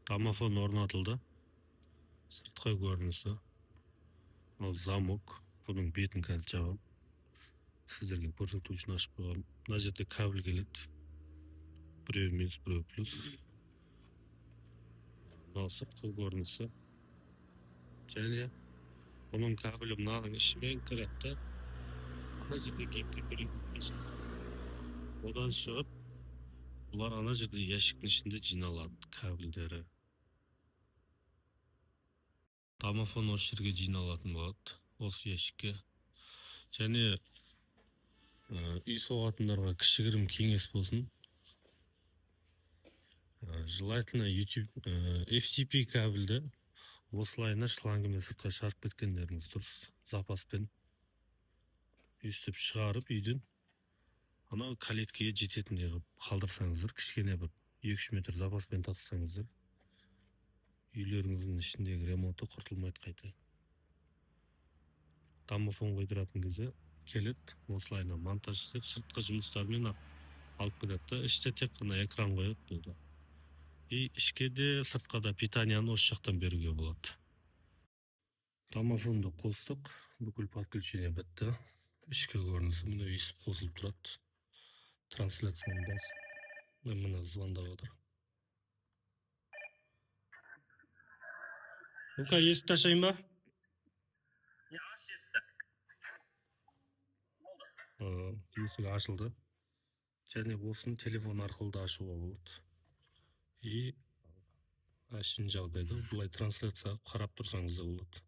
Домофон орнатылды. Сыртқы көрінісі. Ол замок. Бұның бетін қазір жабам. Сіздерге көрсету үшін ашып қойғам. Мына жерде кабель келеді. Біреу минус, біреу плюс. Мынау сыртқы көрінісі. Және бұның кабелі мынаның ішімен кіреді. Ана жерде кепке береді. Одан шығып, бұлар ана жерде ящиктің ішінде жиналады кабельдері. Домофон осы жерге жиналатын болады, осы ящикке. Және үй соғатындарға кішігірім кеңес болсын. Желательно YouTube FTP кабельді осылайына шлангымен сыртқа шығарып кеткендеріңіз дұрыс. Запаспен өстіп шығарып үйден ана калеткеге жететіндей қылып қалдырсаңыздар, кішкене бір 2-3 метр запаспен тастасаңыздар, үйлеріңіздің ішіндегі ремонты құртылмайды қайта. Домофон қойдыратын кезде келеді, осылайына монтаж істеп, сыртқы жұмыстармен алып кетеді. Іште тек қана экран қояды болды. И ішке де, сыртқа да питанияны осы жақтан беруге болады. Домофонды қостық, бүкіл подключение бітті. Ішкі көрінісі міне өйстіп қосылып тұрады. Трансляцияны бас. Міне звондап отыр. Ну-ка, есікті ашайын ба? Есік ашылды. Және осыны телефон арқылы да ашуға болады. И ашын жағдайда бұлай трансляцияға қарап тұрсаңыз да болады.